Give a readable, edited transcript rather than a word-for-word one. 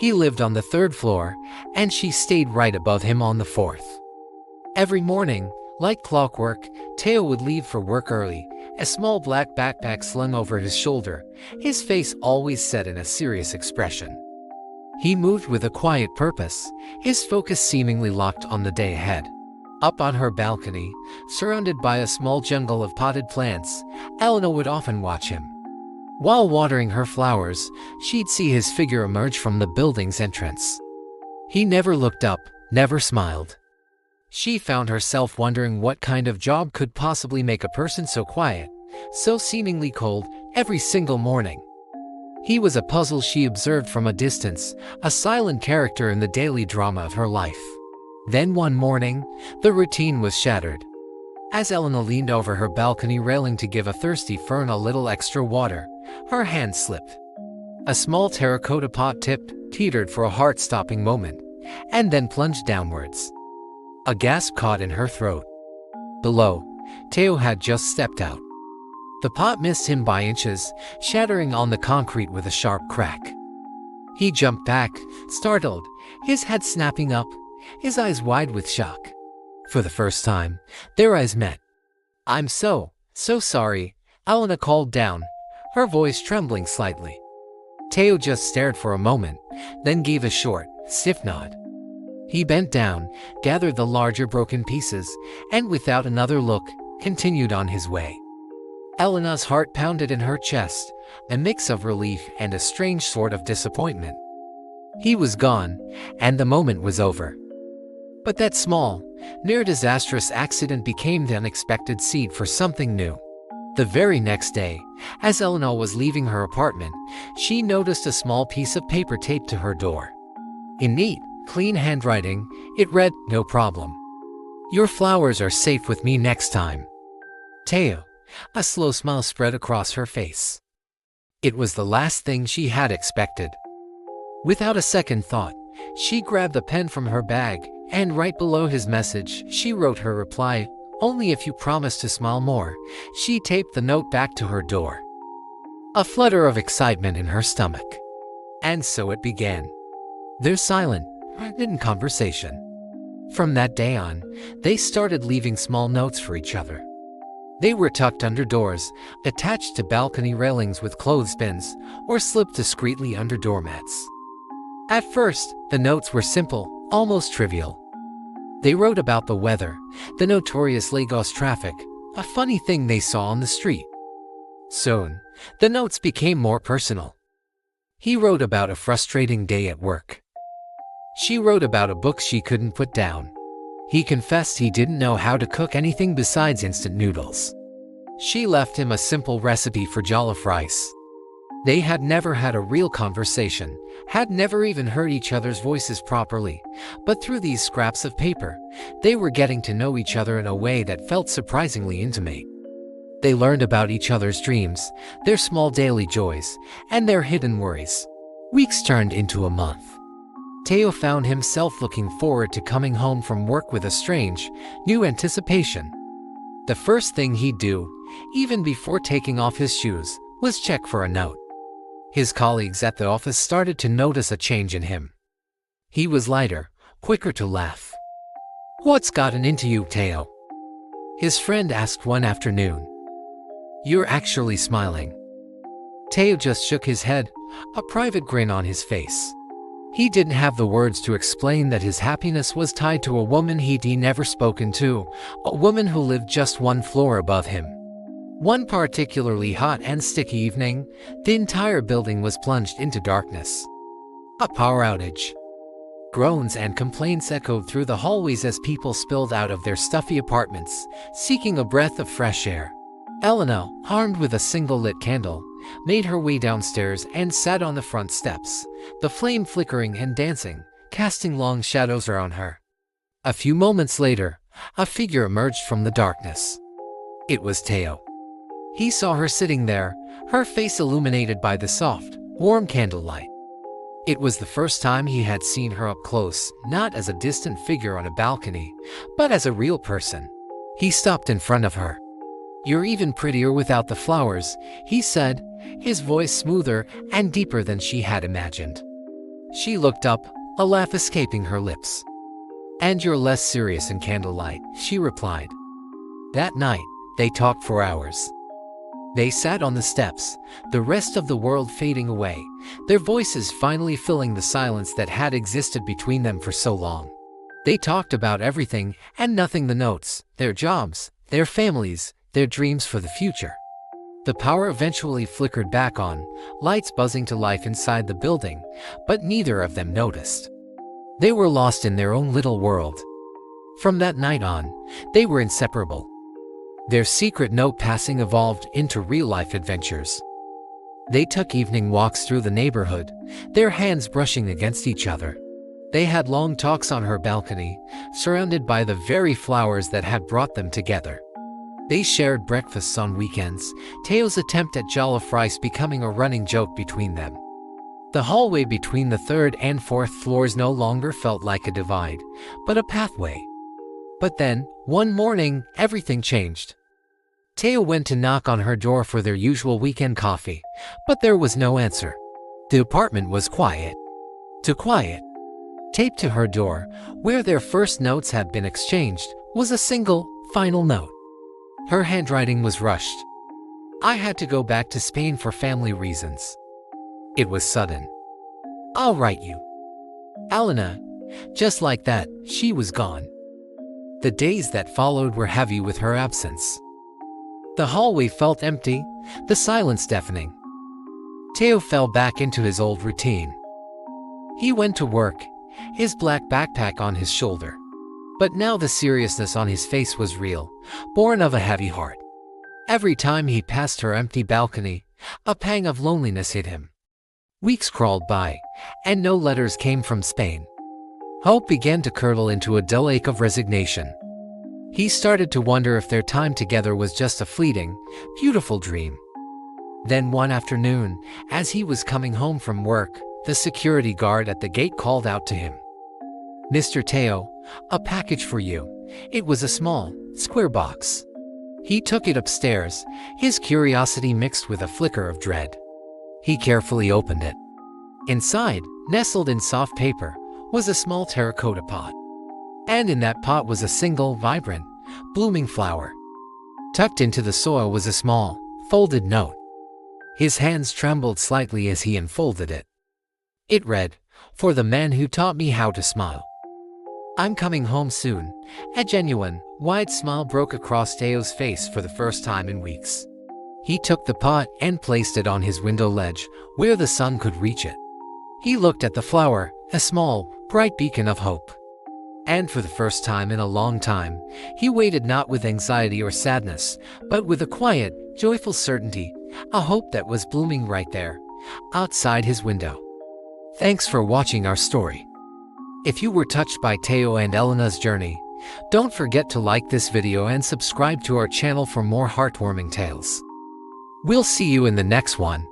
He lived on the third floor, and she stayed right above him on the fourth. Every morning, like clockwork, Tayo would leave for work early, a small black backpack slung over his shoulder, his face always set in a serious expression. He moved with a quiet purpose, his focus seemingly locked on the day ahead. Up on her balcony, surrounded by a small jungle of potted plants, Elena would often watch him. While watering her flowers, she'd see his figure emerge from the building's entrance. He never looked up, never smiled. She found herself wondering what kind of job could possibly make a person so quiet, so seemingly cold, every single morning. He was a puzzle she observed from a distance, a silent character in the daily drama of her life. Then one morning, the routine was shattered. As Elena leaned over her balcony railing to give a thirsty fern a little extra water, her hand slipped. A small terracotta pot tipped, teetered for a heart-stopping moment, and then plunged downwards. A gasp caught in her throat. Below, Tayo had just stepped out. The pot missed him by inches, shattering on the concrete with a sharp crack. He jumped back, startled, his head snapping up, his eyes wide with shock. For the first time, their eyes met. "I'm so sorry," Elena called down, her voice trembling slightly. Tayo just stared for a moment, then gave a short, stiff nod. He bent down, gathered the larger broken pieces, and without another look, continued on his way. Elena's heart pounded in her chest, a mix of relief and a strange sort of disappointment. He was gone, and the moment was over. But that small, near-disastrous accident became the unexpected seed for something new. The very next day, as Elena was leaving her apartment, she noticed a small piece of paper taped to her door. In neat, clean handwriting, it read, "No problem. Your flowers are safe with me next time. Tayo." A slow smile spread across her face. It was the last thing she had expected. Without a second thought, she grabbed a pen from her bag, and right below his message, she wrote her reply, "Only if you promise to smile more." She taped the note back to her door. A flutter of excitement in her stomach. And so it began. Their silent, hidden conversation. From that day on, they started leaving small notes for each other. They were tucked under doors, attached to balcony railings with clothespins, or slipped discreetly under doormats. At first, the notes were simple, almost trivial. They wrote about the weather, the notorious Lagos traffic, a funny thing they saw on the street. Soon, the notes became more personal. He wrote about a frustrating day at work. She wrote about a book she couldn't put down. He confessed he didn't know how to cook anything besides instant noodles. She left him a simple recipe for jollof rice. They had never had a real conversation, had never even heard each other's voices properly, but through these scraps of paper, they were getting to know each other in a way that felt surprisingly intimate. They learned about each other's dreams, their small daily joys, and their hidden worries. Weeks turned into a month. Tayo found himself looking forward to coming home from work with a strange, new anticipation. The first thing he'd do, even before taking off his shoes, was check for a note. His colleagues at the office started to notice a change in him. He was lighter, quicker to laugh. "What's gotten into you, Tayo?" his friend asked one afternoon. "You're actually smiling." Tayo just shook his head, a private grin on his face. He didn't have the words to explain that his happiness was tied to a woman he'd never spoken to, a woman who lived just one floor above him. One particularly hot and sticky evening, the entire building was plunged into darkness. A power outage. Groans and complaints echoed through the hallways as people spilled out of their stuffy apartments, seeking a breath of fresh air. Elena, armed with a single lit candle, made her way downstairs and sat on the front steps, the flame flickering and dancing, casting long shadows around her. A few moments later, a figure emerged from the darkness. It was Tayo. He saw her sitting there, her face illuminated by the soft, warm candlelight. It was the first time he had seen her up close, not as a distant figure on a balcony, but as a real person. He stopped in front of her. "You're even prettier without the flowers," he said, his voice smoother and deeper than she had imagined. She looked up, a laugh escaping her lips. "And you're less serious in candlelight," she replied. That night, they talked for hours. They sat on the steps, the rest of the world fading away, their voices finally filling the silence that had existed between them for so long. They talked about everything and nothing: the notes, their jobs, their families, their dreams for the future. The power eventually flickered back on, lights buzzing to life inside the building, but neither of them noticed. They were lost in their own little world. From that night on, they were inseparable. Their secret note passing evolved into real-life adventures. They took evening walks through the neighborhood, their hands brushing against each other. They had long talks on her balcony, surrounded by the very flowers that had brought them together. They shared breakfasts on weekends, Tayo's attempt at jollof rice becoming a running joke between them. The hallway between the third and fourth floors no longer felt like a divide, but a pathway. But then, one morning, everything changed. Tayo went to knock on her door for their usual weekend coffee, but there was no answer. The apartment was quiet. Too quiet. Taped to her door, where their first notes had been exchanged, was a single, final note. Her handwriting was rushed. "I had to go back to Spain for family reasons." It was sudden. "I'll write you, Elena." Just like that, she was gone. The days that followed were heavy with her absence. The hallway felt empty, the silence deafening. Tayo fell back into his old routine. He went to work, his black backpack on his shoulder. But now the seriousness on his face was real, born of a heavy heart. Every time he passed her empty balcony, a pang of loneliness hit him. Weeks crawled by, and no letters came from Spain. Hope began to curdle into a dull ache of resignation. He started to wonder if their time together was just a fleeting, beautiful dream. Then one afternoon, as he was coming home from work, the security guard at the gate called out to him. "Mr. Tayo, a package for you." It was a small, square box. He took it upstairs, his curiosity mixed with a flicker of dread. He carefully opened it. Inside, nestled in soft paper, was a small terracotta pot. And in that pot was a single, vibrant, blooming flower. Tucked into the soil was a small, folded note. His hands trembled slightly as he unfolded it. It read, "For the man who taught me how to smile. I'm coming home soon." A genuine, wide smile broke across Tayo's face for the first time in weeks. He took the pot and placed it on his window ledge, where the sun could reach it. He looked at the flower, a small, bright beacon of hope. And for the first time in a long time, he waited not with anxiety or sadness, but with a quiet, joyful certainty, a hope that was blooming right there, outside his window. Thanks for watching our story. If you were touched by Tayo and Elena's journey, don't forget to like this video and subscribe to our channel for more heartwarming tales. We'll see you in the next one.